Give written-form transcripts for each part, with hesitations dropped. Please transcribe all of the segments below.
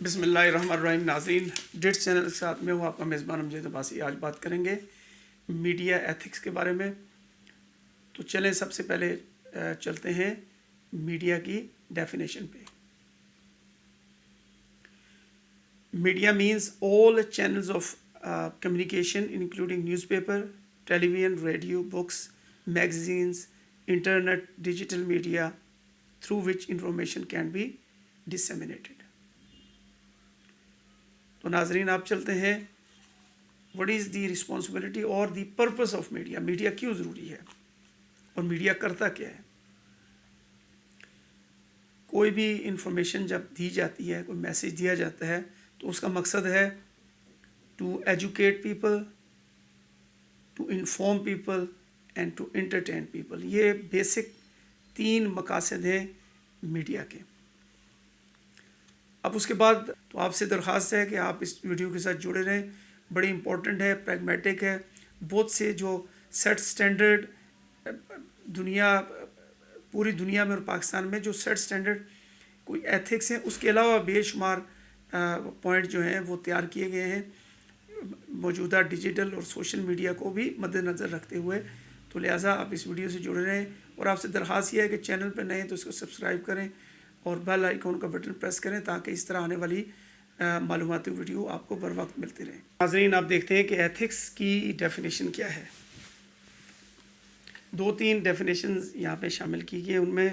بسم اللہ الرحمن الرحیم. ناظرین، ڈیٹس چینل کے ساتھ میں ہوں آپ کا میزبان امجد عباسی. آج بات کریں گے میڈیا ایتھکس کے بارے میں. تو چلیں سب سے پہلے چلتے ہیں میڈیا کی ڈیفینیشن پہ. Media means all channels of communication including newspaper, television, radio, books, magazines, internet, digital media through which information can be disseminated. تو ناظرین آپ چلتے ہیں what is the responsibility اور the purpose of media. Media کیوں ضروری ہے اور میڈیا کرتا کیا ہے. کوئی بھی انفارمیشن جب دی جاتی ہے, کوئی میسیج دیا جاتا ہے, تو اس کا مقصد ہے to educate people, to inform people and to entertain people. یہ بیسک 3 مقاصد ہیں میڈیا کے. اب اس کے بعد تو آپ سے درخواست ہے کہ آپ اس ویڈیو کے ساتھ جڑے رہیں. بڑی امپورٹنٹ ہے, پریگمیٹک ہے. بہت سے جو سیٹ سٹینڈرڈ پوری دنیا میں اور پاکستان میں جو سیٹ سٹینڈرڈ کوئی ایتھکس ہیں, اس کے علاوہ بے شمار پوائنٹ جو ہیں وہ تیار کیے گئے ہیں موجودہ ڈیجیٹل اور سوشل میڈیا کو بھی مد نظر رکھتے ہوئے. تو لہٰذا آپ اس ویڈیو سے جڑے رہیں, اور آپ سے درخواست یہ ہے کہ چینل پہ نئے ہیں تو اس کو سبسکرائب کریں اور بیل آئیکن کا بٹن پریس کریں تاکہ اس طرح آنے والی معلوماتی ویڈیو آپ کو بر وقت ملتی رہیں. ناظرین آپ دیکھتے ہیں کہ ایتھکس کی ڈیفینیشن کیا ہے. 2-3 ڈیفینیشنز یہاں پہ شامل کی گئی ہیں. ان میں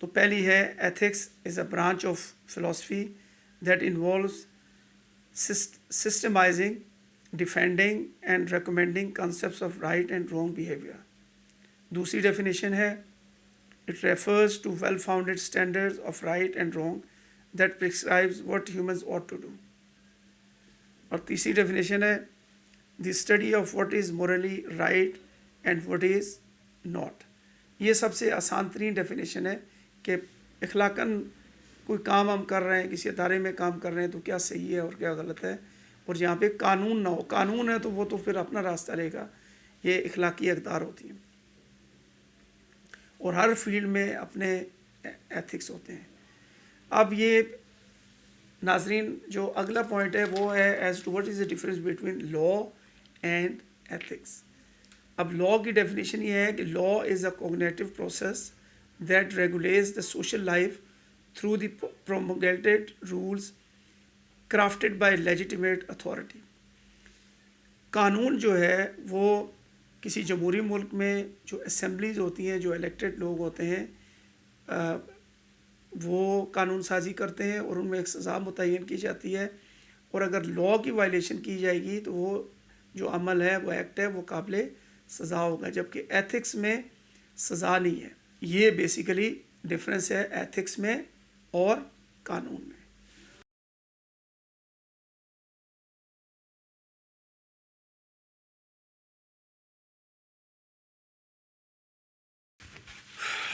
تو پہلی ہے ethics is a branch of philosophy that involves systematising, defending and recommending concepts of right and wrong behaviour. دوسری ڈیفینیشن ہے it refers to well-founded standards of right and wrong that prescribes what humans ought to do. اور تیسری definition ہے the study of what is morally right and what is not. یہ سب سے آسان ترین definition ہے کہ اخلاقاً کوئی کام ہم کر رہے ہیں, کسی ادارے میں کام کر رہے ہیں, تو کیا صحیح ہے اور کیا غلط ہے, اور جہاں پہ قانون نہ ہو. قانون ہے تو وہ تو پھر اپنا راستہ لے گا. یہ اخلاقی اقدار ہوتی ہیں, اور ہر فیلڈ میں اپنے ایتھکس ہوتے ہیں. اب یہ ناظرین جو اگلا پوائنٹ ہے وہ ہے as to what is the difference between law and ethics. اب لا کی ڈیفینیشن یہ ہے کہ law is a cognitive process that regulates the social life through the promulgated rules crafted by legitimate authority. قانون جو ہے وہ کسی جمہوری ملک میں جو اسمبلیز ہوتی ہیں, جو الیکٹڈ لوگ ہوتے ہیں, وہ قانون سازی کرتے ہیں اور ان میں ایک سزا متعین کی جاتی ہے. اور اگر لا کی وائلیشن کی جائے گی تو وہ جو عمل ہے, وہ ایکٹ ہے, وہ قابل سزا ہوگا, جبکہ ایتھکس میں سزا نہیں ہے. یہ بیسیکلی ڈفرینس ہے ایتھکس میں اور قانون میں.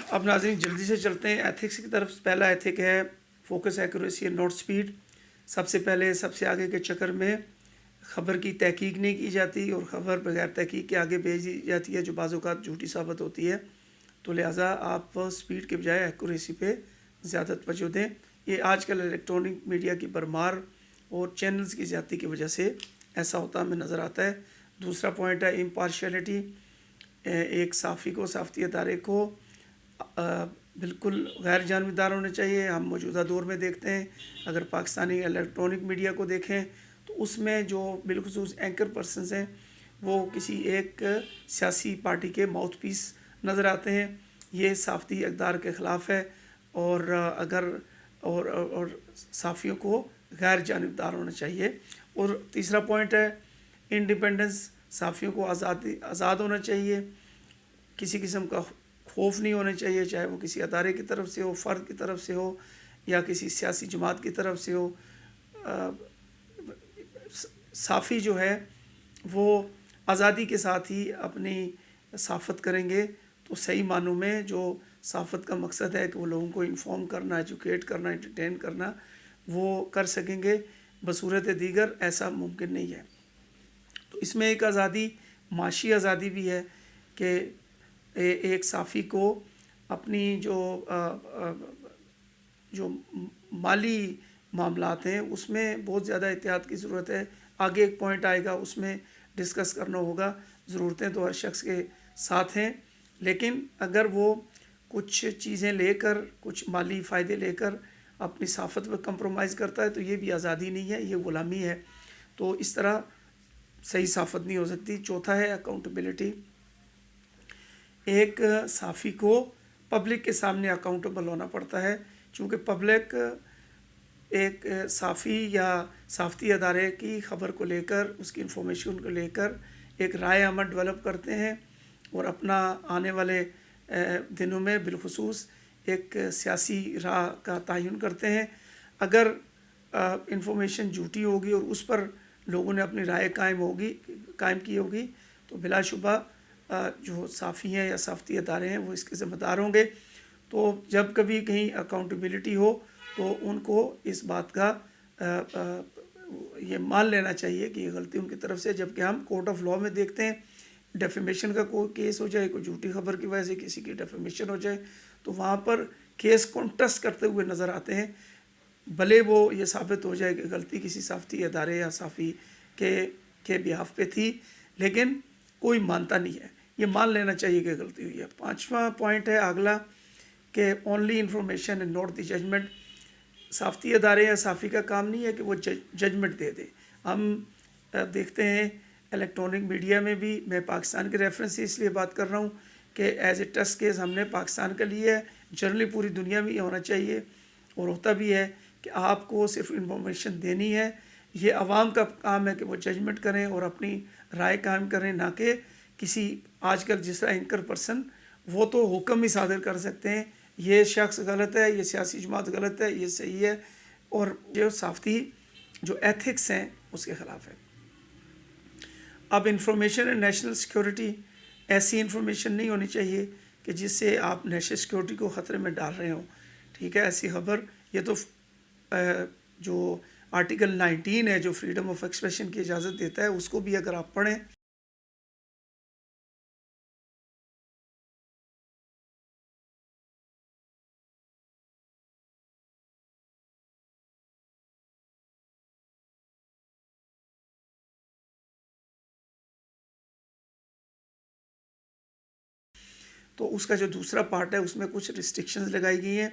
اب ناظرین جلدی سے چلتے ہیں ایتھکس کی طرف. پہلا ایتھک ہے focus, accuracy and not speed. سب سے پہلے سب سے آگے کے چکر میں خبر کی تحقیق نہیں کی جاتی اور خبر بغیر تحقیق کے آگے بھیج دی جاتی ہے, جو بعض اوقات جھوٹی ثابت ہوتی ہے. تو لہٰذا آپ سپیڈ کے بجائے ایکوریسی پہ زیادہ توجہ دیں. یہ آج کل الیکٹرانک میڈیا کی بھرمار اور چینلز کی زیادتی کی وجہ سے ایسا ہوتا ہمیں نظر آتا ہے. دوسرا پوائنٹ ہے امپارشیلٹی. ایک صحافی کو, صحافتی ادارے کو بالکل غیر جانبدار ہونے چاہیے. ہم موجودہ دور میں دیکھتے ہیں, اگر پاکستانی الیکٹرانک میڈیا کو دیکھیں تو اس میں جو بالخصوص اینکر پرسنز ہیں وہ کسی ایک سیاسی پارٹی کے ماؤتھ پیس نظر آتے ہیں. یہ صحافتی اقدار کے خلاف ہے, اور صحافیوں کو غیر جانبدار ہونا چاہیے. اور تیسرا پوائنٹ ہے انڈیپینڈنس. صحافیوں کو آزاد ہونا چاہیے, کسی قسم کا خوف نہیں ہونا چاہیے, چاہے وہ کسی ادارے کی طرف سے ہو, فرد کی طرف سے ہو, یا کسی سیاسی جماعت کی طرف سے ہو. صحافی جو ہے وہ آزادی کے ساتھ ہی اپنی صحافت کریں گے تو صحیح معنوں میں جو صحافت کا مقصد ہے کہ وہ لوگوں کو انفارم کرنا, ایجوکیٹ کرنا, انٹرٹین کرنا, وہ کر سکیں گے. بصورت دیگر ایسا ممکن نہیں ہے. تو اس میں ایک آزادی, معاشی آزادی بھی ہے کہ ایک صحافی کو اپنی جو جو مالی معاملات ہیں اس میں بہت زیادہ احتیاط کی ضرورت ہے. آگے ایک پوائنٹ آئے گا اس میں ڈسکس کرنا ہوگا. ضرورتیں تو ہر شخص کے ساتھ ہیں، لیکن اگر وہ کچھ چیزیں لے کر، کچھ مالی فائدے لے کر اپنی صافت پہ کمپرومائز کرتا ہے تو یہ بھی آزادی نہیں ہے، یہ غلامی ہے. تو اس طرح صحیح صافت نہیں ہو سکتی. چوتھا ہے اکاؤنٹیبلٹی. ایک صحافی کو پبلک کے سامنے اکاؤنٹیبل ہونا پڑتا ہے، چونکہ پبلک ایک صحافی یا صحافتی ادارے کی خبر کو لے کر، اس کی انفارمیشن کو لے کر ایک رائے عمل ڈیولپ کرتے ہیں اور اپنا آنے والے دنوں میں بالخصوص ایک سیاسی راہ کا تعین کرتے ہیں. اگر انفارمیشن جھوٹی ہوگی اور اس پر لوگوں نے اپنی رائے قائم کی ہوگی تو بلا شبہ جو صحافی ہیں یا صحافتی ادارے ہیں وہ اس کے ذمہ دار ہوں گے. تو جب کبھی کہیں اکاؤنٹیبلٹی ہو تو ان کو اس بات کا یہ مان لینا چاہیے کہ یہ غلطی ان کی طرف سے. جبکہ ہم کورٹ آف لاء میں دیکھتے ہیں ڈیفیمیشن کا کوئی کیس ہو جائے، کوئی جھوٹی خبر کی وجہ سے کسی کی ڈیفیمیشن ہو جائے تو وہاں پر کیس کانٹیسٹ کرتے ہوئے نظر آتے ہیں، بھلے وہ یہ ثابت ہو جائے کہ غلطی کسی صحافتی ادارے یا صحافی کے بیہاف پہ تھی، لیکن کوئی مانتا نہیں ہے. یہ مان لینا چاہیے کہ غلطی ہوئی ہے. 5واں پوائنٹ ہے اگلا کہ only information and not the judgement. صحافتی ادارے یا صحافی کا کام نہیں ہے کہ وہ ججمنٹ دے دے. ہم دیکھتے ہیں الیکٹرانک میڈیا میں بھی، میں پاکستان کے ریفرنس سے اس لیے بات کر رہا ہوں کہ ایز اے ٹیسٹ کیس ہم نے پاکستان کا لیا ہے. جنرلی پوری دنیا میں یہ ہونا چاہیے اور ہوتا بھی ہے کہ آپ کو صرف انفارمیشن دینی ہے. یہ عوام کا کام ہے کہ وہ ججمنٹ کریں اور اپنی رائے قائم کریں، نہ کہ کسی آج کل جس طرح اینکر پرسن وہ تو حکم ہی صادر کر سکتے ہیں یہ شخص غلط ہے، یہ سیاسی جماعت غلط ہے، یہ صحیح ہے، اور جو صحافتی جو ایتھکس ہیں اس کے خلاف ہے. اب انفارمیشن اینڈ نیشنل سیکیورٹی. ایسی انفارمیشن نہیں ہونی چاہیے کہ جس سے آپ نیشنل سیکیورٹی کو خطرے میں ڈال رہے ہوں. ٹھیک ہے، ایسی خبر، یہ تو جو آرٹیکل 19 ہے جو فریڈم آف ایکسپریشن کی اجازت دیتا ہے، اس کو بھی اگر آپ پڑھیں تو اس کا جو دوسرا پارٹ ہے اس میں کچھ ریسٹرکشنز لگائی گئی ہیں.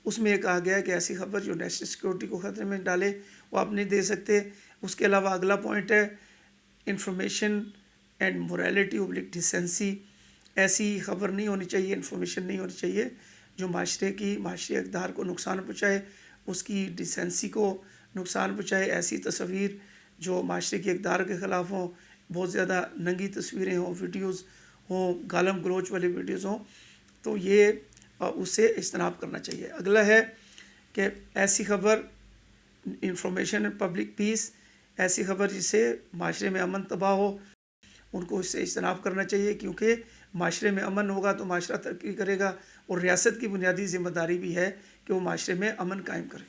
اس میں ایک آ گیا ہے کہ ایسی خبر جو نیشنل سیکیورٹی کو خطرے میں ڈالے وہ آپ نہیں دے سکتے. اس کے علاوہ اگلا پوائنٹ ہے انفارمیشن اینڈ موریلٹی اوبلک ڈیسنسی. ایسی خبر نہیں ہونی چاہیے، انفارمیشن نہیں ہونی چاہیے جو معاشرے اقدار کو نقصان پہنچائے، اس کی ڈیسنسی کو نقصان پہنچائے. ایسی تصاویر جو معاشرے کی اقدار کے خلاف ہوں، بہت زیادہ ننگی تصویریں ہوں، ویڈیوز ہوں، گالم گلوچ والی ویڈیوز ہوں، تو یہ اس سے اجتناب کرنا چاہیے. اگلا ہے کہ ایسی خبر انفارمیشن اینڈ پبلک پیس. ایسی خبر جس سے معاشرے میں امن تباہ ہو، ان کو اس سے اجتناب کرنا چاہیے، کیونکہ معاشرے میں امن ہوگا تو معاشرہ ترقی کرے گا، اور ریاست کی بنیادی ذمہ داری بھی ہے کہ وہ معاشرے میں امن قائم کرے،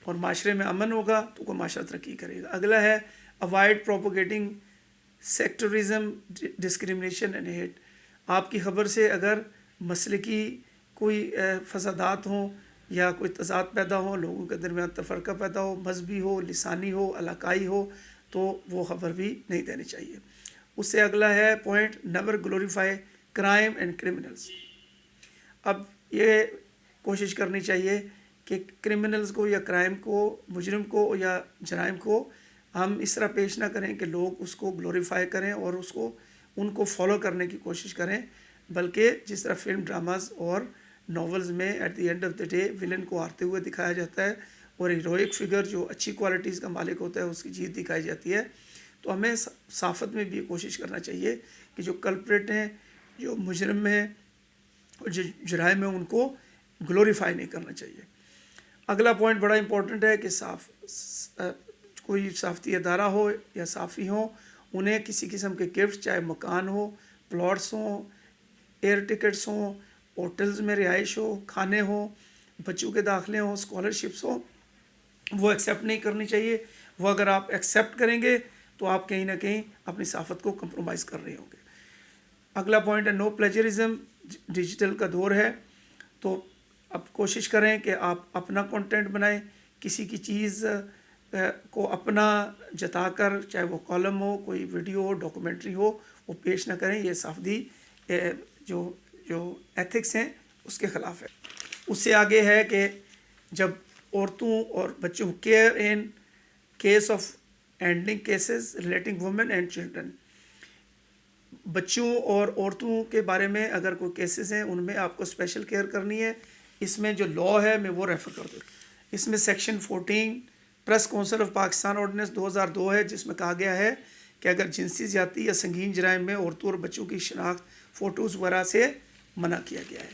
اور معاشرے میں امن ہوگا تو کوئی معاشرہ ترقی کرے گا. اگلا ہے اوائڈ پروپوگیٹنگ سیکٹرزم، ڈسکریمنیشن اینڈ ہیٹ. آپ کی خبر سے اگر مسلکی کوئی فسادات ہوں یا کوئی تضاد پیدا ہو، لوگوں کے درمیان تفرقہ پیدا ہو، مذہبی ہو، لسانی ہو، علاقائی ہو، تو وہ خبر بھی نہیں دینی چاہیے. اس سے اگلا ہے point never glorify crime and criminals. اب یہ کوشش کرنی چاہیے کہ کرمنلز کو یا کرائم کو، مجرم کو یا جرائم کو ہم اس طرح پیش نہ کریں کہ لوگ اس کو گلوریفائی کریں اور ان کو فالو کرنے کی کوشش کریں، بلکہ جس طرح فلم ڈراماز اور ناولز میں at the end of the day villain کو ہارتے ہوئے دکھایا جاتا ہے اور ہیروئک فگر جو اچھی کوالٹیز کا مالک ہوتا ہے اس کی جیت دکھائی جاتی ہے. تو ہمیں صحافت میں بھی یہ کوشش کرنا چاہیے کہ جو کلپریٹ ہیں، جو مجرم ہیں اور جو جرائم ہیں، ان کو گلوریفائی نہیں کرنا چاہیے. اگلا پوائنٹ بڑا امپورٹنٹ ہے کہ کوئی صحافتی ادارہ ہو یا صحافی ہوں، انہیں کسی قسم کے گفٹ، چاہے مکان ہو، پلاٹس ہوں، ایئر ٹکٹس ہوں، ہوٹلز میں رہائش ہو، کھانے ہوں، بچوں کے داخلے ہوں، اسکالرشپس ہوں، وہ ایکسیپٹ نہیں کرنی چاہیے. وہ اگر آپ ایکسیپٹ کریں گے تو آپ کہیں نہ کہیں اپنی صحافت کو کمپرومائز کر رہے ہوں گے. اگلا پوائنٹ ہے نو پلیجرزم. ڈیجیٹل کا دور ہے، تو اب کوشش کریں کہ آپ اپنا کنٹینٹ بنائیں، کسی کی چیز کو اپنا جتا کر، چاہے وہ کالم ہو، کوئی ویڈیو ہو، ڈاکومنٹری ہو، وہ پیش نہ کریں. یہ صافدی جو ایتھکس ہیں اس کے خلاف ہے. اس سے آگے ہے کہ جب عورتوں اور بچوں care in case of handling cases relating women and children, بچوں اور عورتوں کے بارے میں اگر کوئی کیسز ہیں ان میں آپ کو اسپیشل کیئر کرنی ہے. اس میں جو لا ہے میں وہ ریفر کر دوں. اس میں section 14 press council of Pakistan ordinance 2002 ہے، جس میں کہا گیا ہے کہ اگر جنسی زیادتی یا سنگین جرائم میں عورتوں اور بچوں کی شناخت فوٹوز وغیرہ سے منع کیا گیا ہے.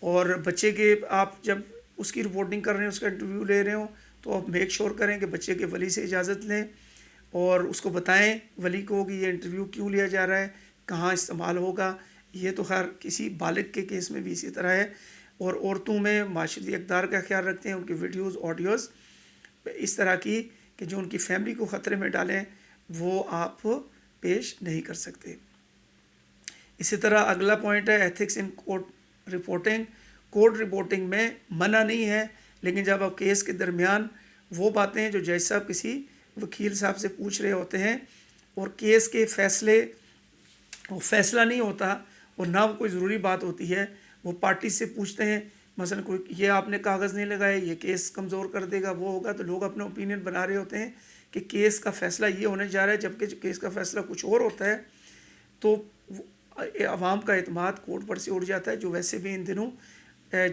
اور بچے کے آپ جب اس کی رپورٹنگ کر رہے ہیں، اس کا انٹرویو لے رہے ہوں، تو آپ میک شور کریں کہ بچے کے ولی سے اجازت لیں اور اس کو بتائیں ولی کو کہ یہ انٹرویو کیوں لیا جا رہا ہے، کہاں استعمال ہوگا. یہ تو خیر کسی بالغ کے کیس میں بھی اسی طرح ہے. اور عورتوں میں معاشرتی اقدار کا خیال رکھتے ہیں، ان کی ویڈیوز آڈیوز اس طرح کی کہ جو ان کی فیملی کو خطرے میں ڈالیں وہ آپ پیش نہیں کر سکتے. اسی طرح اگلا پوائنٹ ہے ethics in court reporting. Court reporting میں منع نہیں ہے، لیکن جب آپ کیس کے درمیان وہ باتیں جو جج صاحب کسی وکیل صاحب سے پوچھ رہے ہوتے ہیں اور کیس کے فیصلے وہ فیصلہ نہیں ہوتا اور نہ وہ کوئی ضروری بات ہوتی ہے، وہ پارٹی سے پوچھتے ہیں مثلا کوئی یہ آپ نے کاغذ نہیں لگائے، یہ کیس کمزور کر دے گا، وہ ہوگا، تو لوگ اپنا اوپینین بنا رہے ہوتے ہیں کہ کیس کا فیصلہ یہ ہونے جا رہا ہے، جبکہ کیس کا فیصلہ کچھ اور ہوتا ہے. تو عوام کا اعتماد کورٹ پر سے اٹھ جاتا ہے، جو ویسے بھی ان دنوں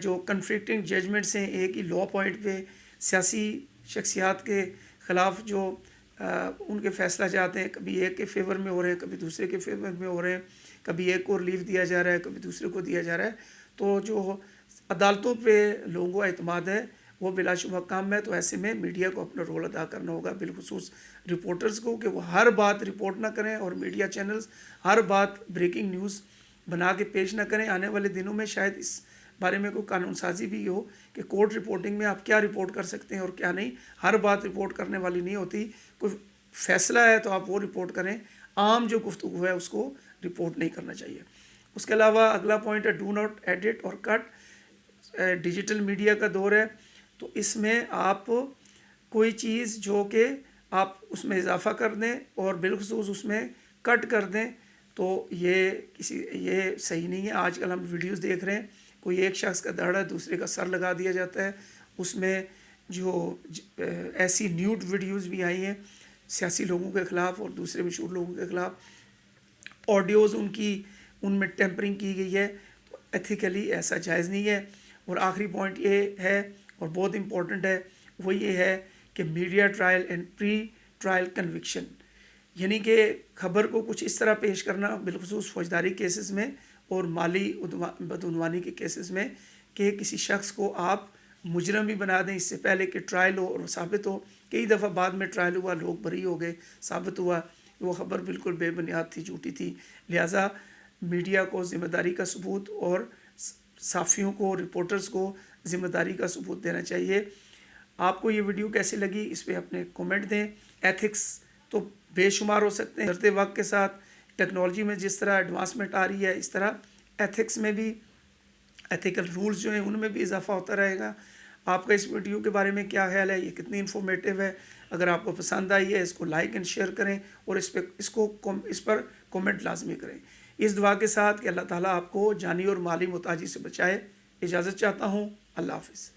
جو کنفلکٹنگ ججمنٹس ہیں ایک ہی لا پوائنٹ پہ سیاسی شخصیات کے خلاف جو ان کے فیصلہ جاتے ہیں، کبھی ایک کے فیور میں ہو رہے ہیں، کبھی دوسرے کے فیور میں ہو رہے ہیں، کبھی ایک کو ریلیف دیا جا رہا ہے، کبھی دوسرے کو دیا جا رہا ہے. تو جو عدالتوں پہ لوگوں کو اعتماد ہے وہ بلا شبہ کام ہے. تو ایسے میں میڈیا کو اپنا رول ادا کرنا ہوگا، بالخصوص رپورٹرز کو، کہ وہ ہر بات رپورٹ نہ کریں اور میڈیا چینلز ہر بات بریکنگ نیوز بنا کے پیش نہ کریں. آنے والے دنوں میں شاید اس بارے میں کوئی قانون سازی بھی ہو کہ کورٹ رپورٹنگ میں آپ کیا رپورٹ کر سکتے ہیں اور کیا نہیں. ہر بات رپورٹ کرنے والی نہیں ہوتی، کوئی فیصلہ ہے تو آپ وہ رپورٹ کریں، عام جو گفتگو ہے اس کو رپورٹ نہیں کرنا چاہیے. اس کے علاوہ اگلا پوائنٹ ہے ڈو ناٹ ایڈٹ اور کٹ. ڈیجیٹل میڈیا کا دور ہے، تو اس میں آپ کوئی چیز جو کہ آپ اس میں اضافہ کر دیں اور بالخصوص اس میں کٹ کر دیں تو یہ صحیح نہیں ہے. آج کل ہم ویڈیوز دیکھ رہے ہیں، کوئی ایک شخص کا دھڑ ہے دوسرے کا سر لگا دیا جاتا ہے. اس میں جو ایسی نیوڈ ویڈیوز بھی آئی ہیں سیاسی لوگوں کے خلاف اور دوسرے مشہور لوگوں کے خلاف، آڈیوز ان میں ٹیمپرنگ کی گئی ہے. ایتھیکلی ایسا جائز نہیں ہے. اور آخری پوائنٹ یہ ہے اور بہت امپورٹنٹ ہے، وہ یہ ہے کہ media trial and pretrial conviction, یعنی کہ خبر کو کچھ اس طرح پیش کرنا بالخصوص فوجداری کیسز میں اور مالی بدعنوانی کے کیسز میں کہ کسی شخص کو آپ مجرم بھی بنا دیں اس سے پہلے کہ ٹرائل ہو اور ثابت ہو. کئی دفعہ بعد میں ٹرائل ہوا، لوگ بری ہو گئے، ثابت ہوا وہ خبر بالکل بے بنیاد تھی، جھوٹی تھی. لہٰذا میڈیا کو ذمہ داری کا ثبوت اور صحافیوں کو، رپورٹرز کو ذمہ داری کا ثبوت دینا چاہیے. آپ کو یہ ویڈیو کیسی لگی اس پہ اپنے کومنٹ دیں. ایتھکس تو بے شمار ہو سکتے ہیں، بڑھتے وقت کے ساتھ ٹیکنالوجی میں جس طرح ایڈوانسمنٹ آ رہی ہے اس طرح ایتھکس میں بھی ایتھیکل رولز جو ہیں ان میں بھی اضافہ ہوتا رہے گا. آپ کا اس ویڈیو کے بارے میں کیا خیال ہے؟ یہ کتنی انفارمیٹیو ہے؟ اگر آپ کو پسند آئی ہے اس کو لائک اینڈ شیئر کریں اور اس پر کومنٹ لازمی کریں. اس دعا کے ساتھ کہ اللہ تعالیٰ آپ کو جانی اور مالی محتاجی سے بچائے، اجازت چاہتا ہوں. اللہ حافظ.